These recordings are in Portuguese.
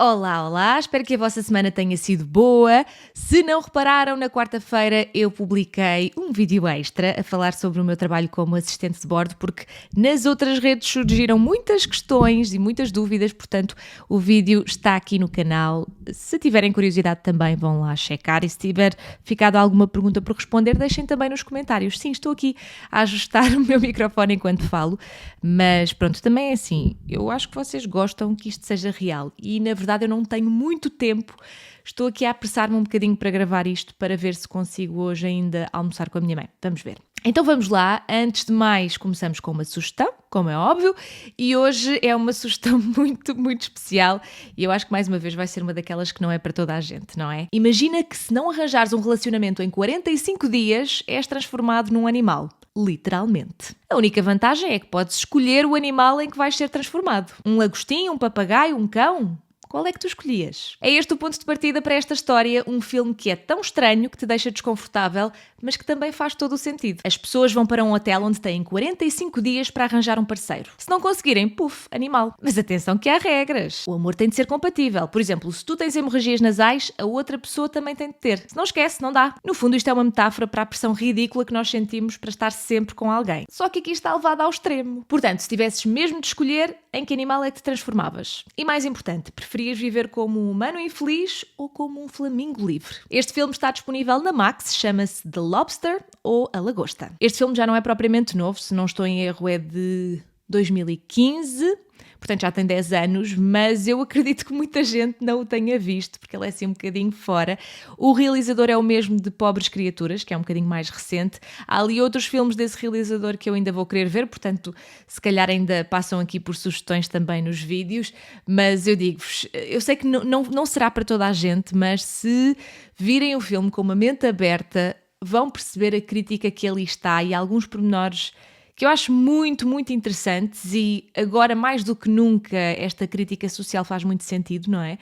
Olá, olá, espero que a vossa semana tenha sido boa. Se não repararam, na quarta-feira eu publiquei um vídeo extra a falar sobre o meu trabalho como assistente de bordo, porque nas outras redes surgiram muitas questões e muitas dúvidas, portanto o vídeo está aqui no canal. Se tiverem curiosidade também vão lá checar e se tiver ficado alguma pergunta por responder, deixem também nos comentários. Sim, estou aqui a ajustar o meu microfone enquanto falo, mas pronto, também é assim, eu acho que vocês gostam que isto seja real e na verdade eu não tenho muito tempo, estou aqui a apressar-me um bocadinho para gravar isto para ver se consigo hoje ainda almoçar com a minha mãe. Vamos ver. Então vamos lá, antes de mais começamos com uma sugestão, como é óbvio, e hoje é uma sugestão muito especial e eu acho que mais uma vez vai ser uma daquelas que não é para toda a gente, não é? Imagina que se não arranjares um relacionamento em 45 dias, és transformado num animal. Literalmente. A única vantagem é que podes escolher o animal em que vais ser transformado. Um lagostim, um papagaio, um cão? Qual é que tu escolhias? É este o ponto de partida para esta história, um filme que é tão estranho que te deixa desconfortável, mas que também faz todo o sentido. As pessoas vão para um hotel onde têm 45 dias para arranjar um parceiro. Se não conseguirem, puf, animal. Mas atenção que há regras. O amor tem de ser compatível. Por exemplo, se tu tens hemorragias nasais, a outra pessoa também tem de ter. Se não esquece, não dá. No fundo, isto é uma metáfora para a pressão ridícula que nós sentimos para estar sempre com alguém. Só que aqui está levado ao extremo. Portanto, se tivesses mesmo de escolher, em que animal é que te transformavas? E mais importante, preferias viver como um humano infeliz ou como um flamingo livre? Este filme está disponível na Max, chama-se The Lobster ou A Lagosta. Este filme já não é propriamente novo, se não estou em erro é de 2015, portanto já tem 10 anos, mas eu acredito que muita gente não o tenha visto, porque ele é assim um bocadinho fora. O realizador é o mesmo de Pobres Criaturas, que é um bocadinho mais recente. Há ali outros filmes desse realizador que eu ainda vou querer ver, portanto, se calhar ainda passam aqui por sugestões também nos vídeos, mas eu digo-vos, eu sei que não será para toda a gente, mas se virem o filme com uma mente aberta, vão perceber a crítica que ali está e alguns pormenores que eu acho muito interessantes e agora mais do que nunca esta crítica social faz muito sentido, não é?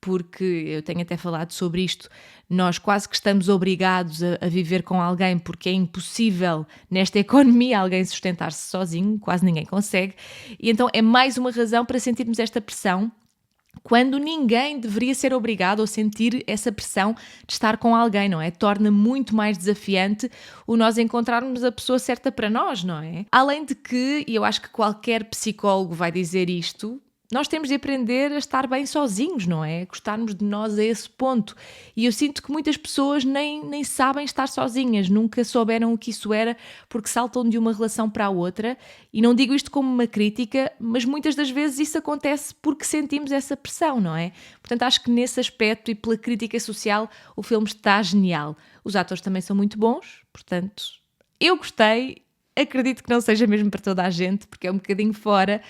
Porque eu tenho até falado sobre isto, nós quase que estamos obrigados a viver com alguém porque é impossível nesta economia alguém sustentar-se sozinho, quase ninguém consegue, e então é mais uma razão para sentirmos esta pressão quando ninguém deveria ser obrigado a sentir essa pressão de estar com alguém, não é? Torna muito mais desafiante o nós encontrarmos a pessoa certa para nós, não é? Além de que, e eu acho que qualquer psicólogo vai dizer isto, nós temos de aprender a estar bem sozinhos, não é? Gostarmos de nós a esse ponto. E eu sinto que muitas pessoas nem sabem estar sozinhas, nunca souberam o que isso era, porque saltam de uma relação para a outra. E não digo isto como uma crítica, mas muitas das vezes isso acontece porque sentimos essa pressão, não é? Portanto, acho que nesse aspecto e pela crítica social, o filme está genial. Os atores também são muito bons, portanto, eu gostei. Acredito que não seja mesmo para toda a gente, porque é um bocadinho fora.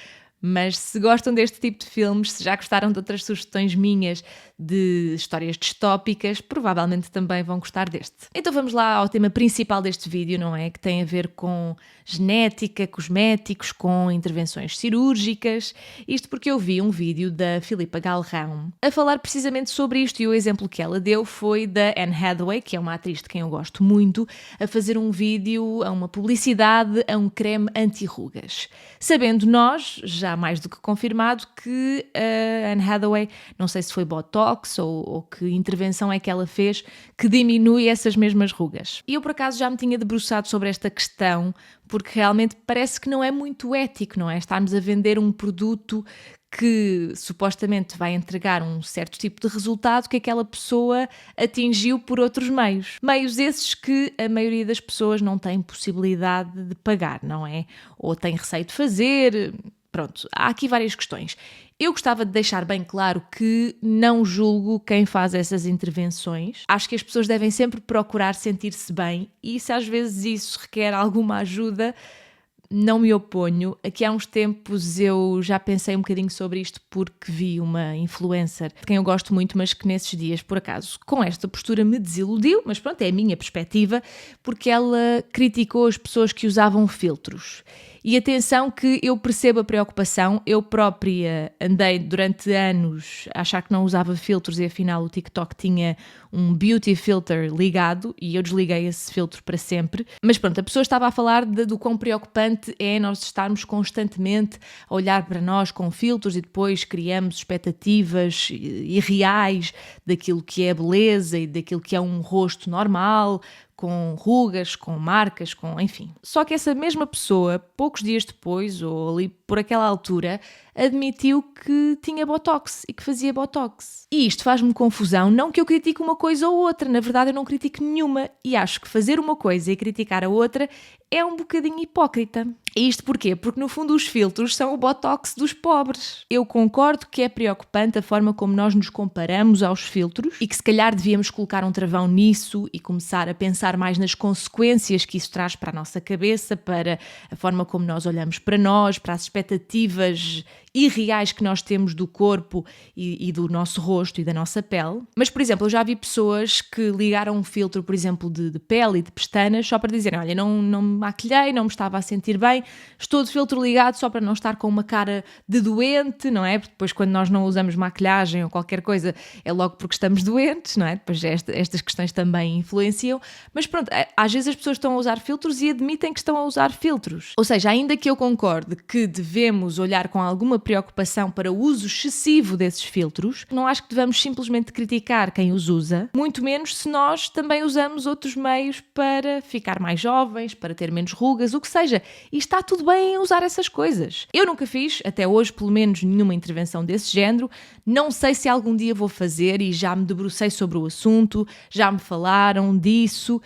Mas se gostam deste tipo de filmes, se já gostaram de outras sugestões minhas de histórias distópicas, provavelmente também vão gostar deste. Então vamos lá ao tema principal deste vídeo, não é? Que tem a ver com genética, cosméticos, com intervenções cirúrgicas. Isto porque eu vi um vídeo da Filipa Galrão a falar precisamente sobre isto e o exemplo que ela deu foi da Anne Hathaway, que é uma atriz de quem eu gosto muito, a fazer um vídeo, a uma publicidade, a um creme anti-rugas. Sabendo nós, já mais do que confirmado, que a Anne Hathaway, não sei se foi Botox ou que intervenção é que ela fez, que diminui essas mesmas rugas. E eu por acaso já me tinha debruçado sobre esta questão, porque realmente parece que não é muito ético, não é? Estarmos a vender um produto que supostamente vai entregar um certo tipo de resultado que aquela pessoa atingiu por outros meios. Meios esses que a maioria das pessoas não tem possibilidade de pagar, não é? Ou tem receio de fazer. Pronto, há aqui várias questões. Eu gostava de deixar bem claro que não julgo quem faz essas intervenções. Acho que as pessoas devem sempre procurar sentir-se bem e se às vezes isso requer alguma ajuda, não me oponho. Aqui há uns tempos eu já pensei um bocadinho sobre isto porque vi uma influencer de quem eu gosto muito, mas que nesses dias, por acaso, com esta postura me desiludiu, mas pronto, é a minha perspectiva, porque ela criticou as pessoas que usavam filtros. E atenção que eu percebo a preocupação, eu própria andei durante anos a achar que não usava filtros e afinal o TikTok tinha um beauty filter ligado e eu desliguei esse filtro para sempre. Mas pronto, a pessoa estava a falar do quão preocupante é nós estarmos constantemente a olhar para nós com filtros e depois criamos expectativas irreais daquilo que é beleza e daquilo que é um rosto normal, com rugas, com marcas, enfim. Só que essa mesma pessoa, poucos dias depois, ou ali por aquela altura, admitiu que tinha botox e que fazia botox. E isto faz-me confusão, não que eu critique uma coisa ou outra, na verdade eu não critico nenhuma e acho que fazer uma coisa e criticar a outra é um bocadinho hipócrita. E isto porquê? Porque no fundo os filtros são o botox dos pobres. Eu concordo que é preocupante a forma como nós nos comparamos aos filtros e que se calhar devíamos colocar um travão nisso e começar a pensar mais nas consequências que isso traz para a nossa cabeça, para a forma como nós olhamos para nós, para as expectativas irreais que nós temos do corpo e do nosso rosto e da nossa pele. Mas, por exemplo, eu já vi pessoas que ligaram um filtro, por exemplo, de pele e de pestanas só para dizerem, olha, não me maquilhei, não me estava a sentir bem, estou de filtro ligado só para não estar com uma cara de doente, não é? Porque depois quando nós não usamos maquilhagem ou qualquer coisa é logo porque estamos doentes, não é? Depois estas questões também influenciam. Mas pronto, às vezes as pessoas estão a usar filtros e admitem que estão a usar filtros. Ou seja, ainda que eu concorde que devemos olhar com alguma preocupação para o uso excessivo desses filtros, não acho que devamos simplesmente criticar quem os usa, muito menos se nós também usamos outros meios para ficar mais jovens, para ter menos rugas, o que seja. E está tudo bem em usar essas coisas. Eu nunca fiz, até hoje, pelo menos nenhuma intervenção desse género. Não sei se algum dia vou fazer e já me debrucei sobre o assunto, já me falaram disso,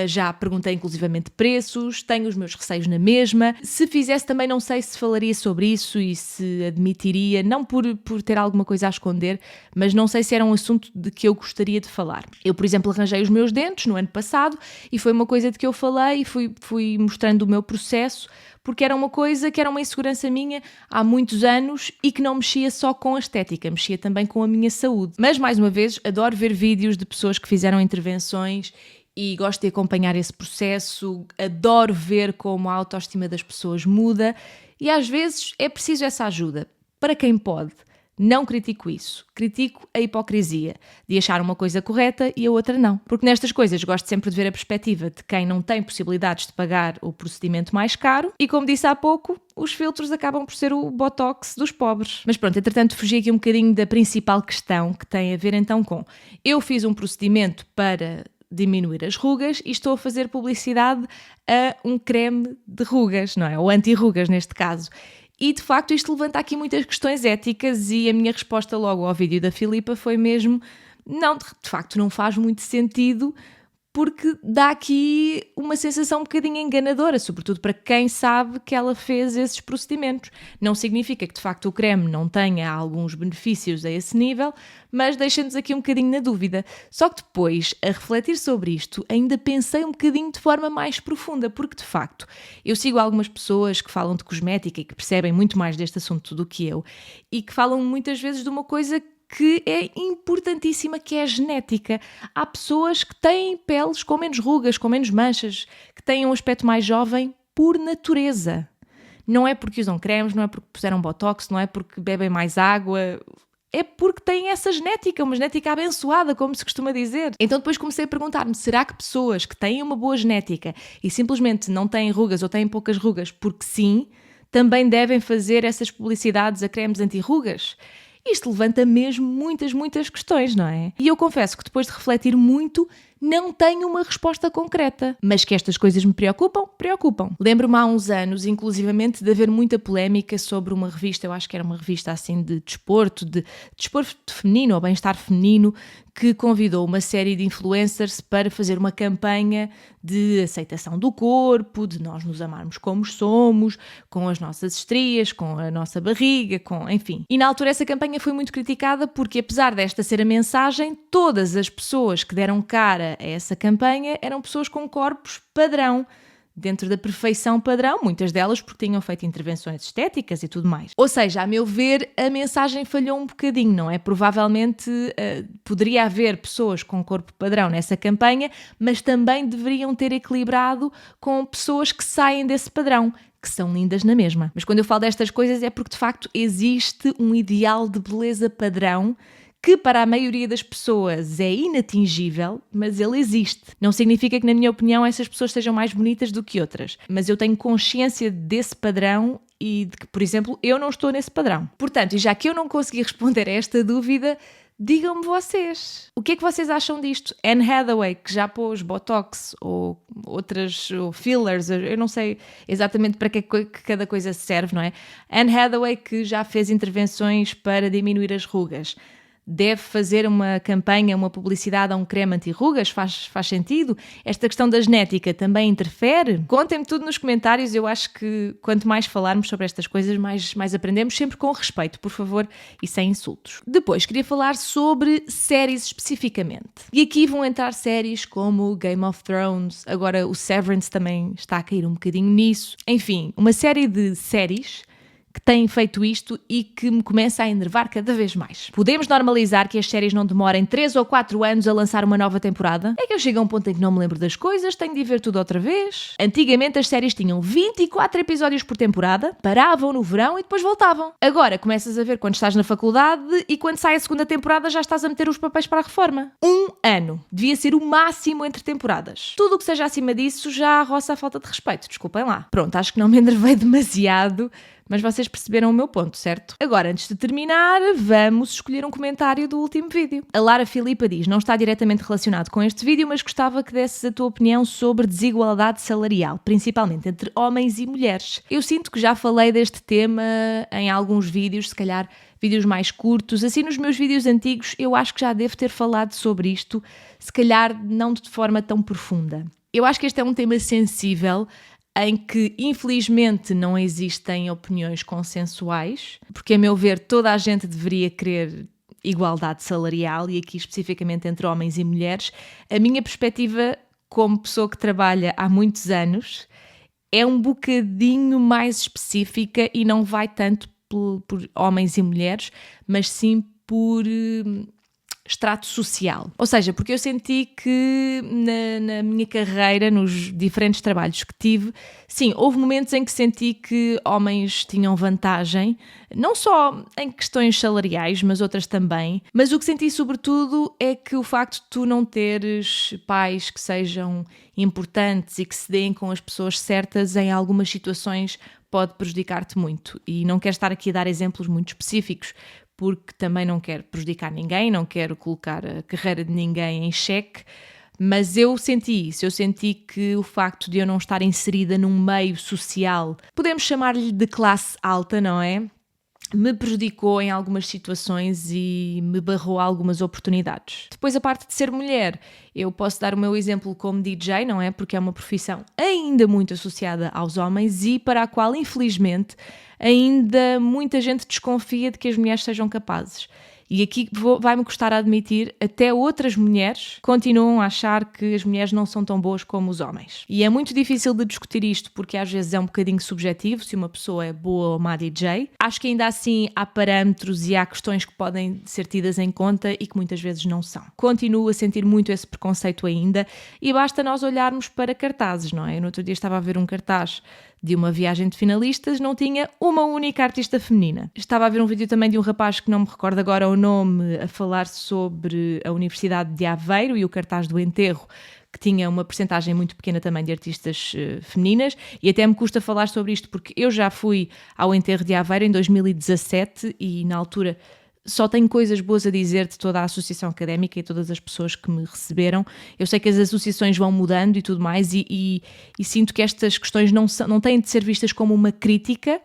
já perguntei inclusivamente preços, tenho os meus receios na mesma. Se fizesse também não sei se falaria sobre isso e se admitiria, não por ter alguma coisa a esconder, mas não sei se era um assunto de que eu gostaria de falar. Eu, por exemplo, arranjei os meus dentes no ano passado e foi uma coisa de que eu falei e fui mostrando o meu processo, porque era uma coisa que era uma insegurança minha há muitos anos e que não mexia só com a estética, mexia também com a minha saúde. Mas, mais uma vez, adoro ver vídeos de pessoas que fizeram intervenções e gosto de acompanhar esse processo, adoro ver como a autoestima das pessoas muda e às vezes é preciso essa ajuda. Para quem pode, não critico isso. Critico a hipocrisia de achar uma coisa correta e a outra não. Porque nestas coisas gosto sempre de ver a perspectiva de quem não tem possibilidades de pagar o procedimento mais caro e, como disse há pouco, os filtros acabam por ser o botox dos pobres. Mas pronto, entretanto fugi aqui um bocadinho da principal questão que tem a ver então com eu fiz um procedimento para diminuir as rugas e estou a fazer publicidade a um creme de rugas, não é? Ou anti-rugas neste caso. E de facto isto levanta aqui muitas questões éticas e a minha resposta logo ao vídeo da Filipa foi mesmo não, de facto não faz muito sentido porque dá aqui uma sensação um bocadinho enganadora, sobretudo para quem sabe que ela fez esses procedimentos. Não significa que de facto o creme não tenha alguns benefícios a esse nível, mas deixa-nos aqui um bocadinho na dúvida. Só que depois, a refletir sobre isto, ainda pensei um bocadinho de forma mais profunda, porque de facto eu sigo algumas pessoas que falam de cosmética e que percebem muito mais deste assunto do que eu e que falam muitas vezes de uma coisa que é importantíssima, que é a genética. Há pessoas que têm peles com menos rugas, com menos manchas, que têm um aspecto mais jovem por natureza. Não é porque usam cremes, não é porque puseram botox, não é porque bebem mais água, é porque têm essa genética, uma genética abençoada, como se costuma dizer. Então depois comecei a perguntar-me, será que pessoas que têm uma boa genética e simplesmente não têm rugas ou têm poucas rugas porque sim, também devem fazer essas publicidades a cremes anti-rugas? Isto levanta mesmo muitas questões, não é? E eu confesso que depois de refletir muito, não tenho uma resposta concreta. Mas que estas coisas me preocupam, preocupam. Lembro-me há uns anos, inclusivamente, de haver muita polémica sobre uma revista, eu acho que era uma revista assim de desporto feminino ou bem-estar feminino, que convidou uma série de influencers para fazer uma campanha de aceitação do corpo, de nós nos amarmos como somos, com as nossas estrias, com a nossa barriga, enfim. E na altura essa campanha foi muito criticada porque, apesar desta ser a mensagem, todas as pessoas que deram cara a essa campanha eram pessoas com corpos padrão, dentro da perfeição padrão, muitas delas porque tinham feito intervenções estéticas e tudo mais. Ou seja, a meu ver, a mensagem falhou um bocadinho, não é? Provavelmente poderia haver pessoas com corpo padrão nessa campanha, mas também deveriam ter equilibrado com pessoas que saem desse padrão, que são lindas na mesma. Mas quando eu falo destas coisas é porque de facto existe um ideal de beleza padrão que para a maioria das pessoas é inatingível, mas ele existe. Não significa que, na minha opinião, essas pessoas sejam mais bonitas do que outras, mas eu tenho consciência desse padrão e de que, por exemplo, eu não estou nesse padrão. Portanto, e já que eu não consegui responder a esta dúvida, digam-me vocês. O que é que vocês acham disto? Anne Hathaway, que já pôs Botox ou outras ou fillers, eu não sei exatamente para que cada coisa serve, não é? Anne Hathaway, que já fez intervenções para diminuir as rugas. Deve fazer uma campanha, uma publicidade a um creme anti-rugas? Faz sentido? Esta questão da genética também interfere? Contem-me tudo nos comentários. Eu acho que quanto mais falarmos sobre estas coisas, mais aprendemos, sempre com respeito, por favor, e sem insultos. Depois, queria falar sobre séries especificamente. E aqui vão entrar séries como Game of Thrones, agora o Severance também está a cair um bocadinho nisso. Enfim, uma série de séries que têm feito isto e que me começa a enervar cada vez mais. Podemos normalizar que as séries não demorem 3 ou 4 anos a lançar uma nova temporada? É que eu chego a um ponto em que não me lembro das coisas, tenho de ir ver tudo outra vez. Antigamente as séries tinham 24 episódios por temporada, paravam no verão e depois voltavam. Agora começas a ver quando estás na faculdade e quando sai a segunda temporada já estás a meter os papéis para a reforma. 1 ano. Devia ser o máximo entre temporadas. Tudo o que seja acima disso já roça a falta de respeito, desculpem lá. Pronto, acho que não me enervei demasiado, mas vocês perceberam o meu ponto, certo? Agora, antes de terminar, vamos escolher um comentário do último vídeo. A Lara Filipa diz: não está diretamente relacionado com este vídeo, mas gostava que desses a tua opinião sobre desigualdade salarial, principalmente entre homens e mulheres. Eu sinto que já falei deste tema em alguns vídeos, se calhar vídeos mais curtos. Assim, nos meus vídeos antigos, eu acho que já devo ter falado sobre isto, se calhar não de forma tão profunda. Eu acho que este é um tema sensível, em que infelizmente não existem opiniões consensuais, porque a meu ver toda a gente deveria querer igualdade salarial e aqui especificamente entre homens e mulheres. A minha perspectiva como pessoa que trabalha há muitos anos é um bocadinho mais específica e não vai tanto por homens e mulheres, mas sim por extrato social. Ou seja, porque eu senti que na minha carreira, nos diferentes trabalhos que tive, sim, houve momentos em que senti que homens tinham vantagem, não só em questões salariais, mas outras também. Mas o que senti sobretudo é que o facto de tu não teres pais que sejam importantes e que se deem com as pessoas certas em algumas situações pode prejudicar-te muito. E não quero estar aqui a dar exemplos muito específicos, porque também não quero prejudicar ninguém, não quero colocar a carreira de ninguém em xeque, mas eu senti isso, eu senti que o facto de eu não estar inserida num meio social, podemos chamar-lhe de classe alta, não é? Me prejudicou em algumas situações e me barrou algumas oportunidades. Depois, a parte de ser mulher, eu posso dar o meu exemplo como DJ, não é? Porque é uma profissão ainda muito associada aos homens e para a qual, infelizmente, ainda muita gente desconfia de que as mulheres sejam capazes. E aqui vai-me custar admitir, até outras mulheres continuam a achar que as mulheres não são tão boas como os homens. E é muito difícil de discutir isto porque às vezes é um bocadinho subjetivo se uma pessoa é boa ou má DJ. Acho que ainda assim há parâmetros e há questões que podem ser tidas em conta e que muitas vezes não são. Continuo a sentir muito esse preconceito ainda e basta nós olharmos para cartazes, não é? Eu no outro dia estava a ver um cartaz de uma viagem de finalistas, não tinha uma única artista feminina. Estava a ver um vídeo também de um rapaz que não me recordo agora o nome, a falar sobre a Universidade de Aveiro e o cartaz do enterro, que tinha uma percentagem muito pequena também de artistas femininas, e até me custa falar sobre isto porque eu já fui ao enterro de Aveiro em 2017 e na altura só tenho coisas boas a dizer de toda a associação académica e todas as pessoas que me receberam. Eu sei que as associações vão mudando e tudo mais e sinto que estas questões não têm de ser vistas como uma crítica,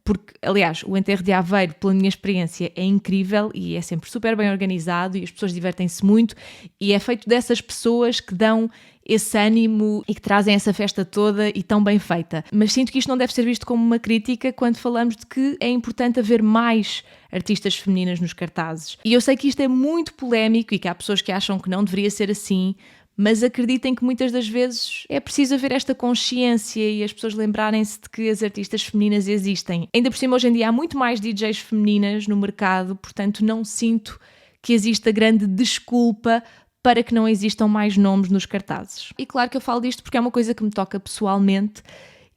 porque, aliás, o enterro de Aveiro, pela minha experiência, é incrível e é sempre super bem organizado e as pessoas divertem-se muito e é feito dessas pessoas que dão esse ânimo e que trazem essa festa toda e tão bem feita. Mas sinto que isto não deve ser visto como uma crítica quando falamos de que é importante haver mais artistas femininas nos cartazes. E eu sei que isto é muito polémico e que há pessoas que acham que não deveria ser assim, mas acreditem que muitas das vezes é preciso haver esta consciência e as pessoas lembrarem-se de que as artistas femininas existem. Ainda por cima, hoje em dia há muito mais DJs femininas no mercado, portanto não sinto que exista grande desculpa para que não existam mais nomes nos cartazes. E claro que eu falo disto porque é uma coisa que me toca pessoalmente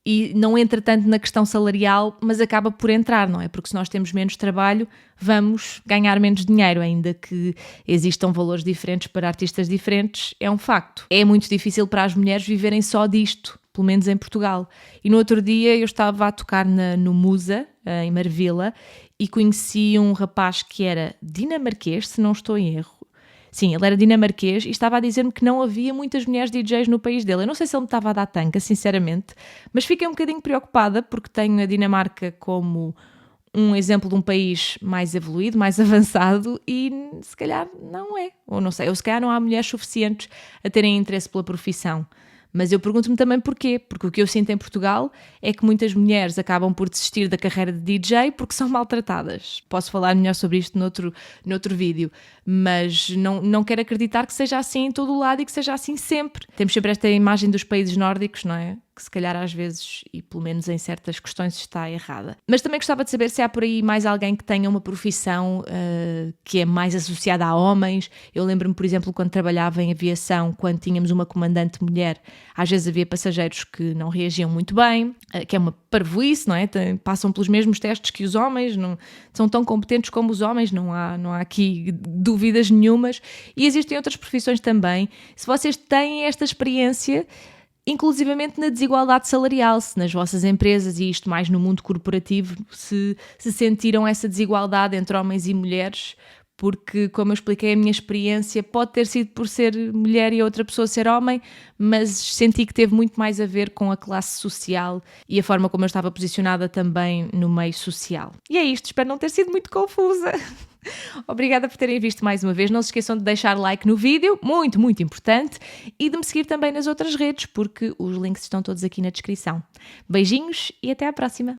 e não entra tanto na questão salarial, mas acaba por entrar, não é? Porque se nós temos menos trabalho, vamos ganhar menos dinheiro, ainda que existam valores diferentes para artistas diferentes, é um facto. É muito difícil para as mulheres viverem só disto, pelo menos em Portugal. E no outro dia eu estava a tocar no Musa, em Marvila, e conheci um rapaz que era dinamarquês, se não estou em erro. Sim, ele era dinamarquês e estava a dizer-me que não havia muitas mulheres DJs no país dele. Eu não sei se ele me estava a dar tanca, sinceramente, mas fiquei um bocadinho preocupada porque tenho a Dinamarca como um exemplo de um país mais evoluído, mais avançado e se calhar não é. Ou não sei, ou se calhar não há mulheres suficientes a terem interesse pela profissão. Mas eu pergunto-me também porquê, porque o que eu sinto em Portugal é que muitas mulheres acabam por desistir da carreira de DJ porque são maltratadas. Posso falar melhor sobre isto noutro vídeo, mas não quero acreditar que seja assim em todo o lado e que seja assim sempre. Temos sempre esta imagem dos países nórdicos, não é? Que se calhar às vezes, e pelo menos em certas questões, está errada. Mas também gostava de saber se há por aí mais alguém que tenha uma profissão que é mais associada a homens. Eu lembro-me, por exemplo, quando trabalhava em aviação, quando tínhamos uma comandante mulher, às vezes havia passageiros que não reagiam muito bem, que é uma parvoíce, não é? Passam pelos mesmos testes que os homens, não, são tão competentes como os homens, não há aqui dúvidas nenhumas. E existem outras profissões também. Se vocês têm esta experiência, inclusivamente na desigualdade salarial, se nas vossas empresas, e isto mais no mundo corporativo, se sentiram essa desigualdade entre homens e mulheres, porque, como eu expliquei, a minha experiência pode ter sido por ser mulher e a outra pessoa ser homem, mas senti que teve muito mais a ver com a classe social e a forma como eu estava posicionada também no meio social. E é isto, espero não ter sido muito confusa. Obrigada por terem visto mais uma vez. Não se esqueçam de deixar like no vídeo, muito, muito importante, e de me seguir também nas outras redes, porque os links estão todos aqui na descrição. Beijinhos e até à próxima!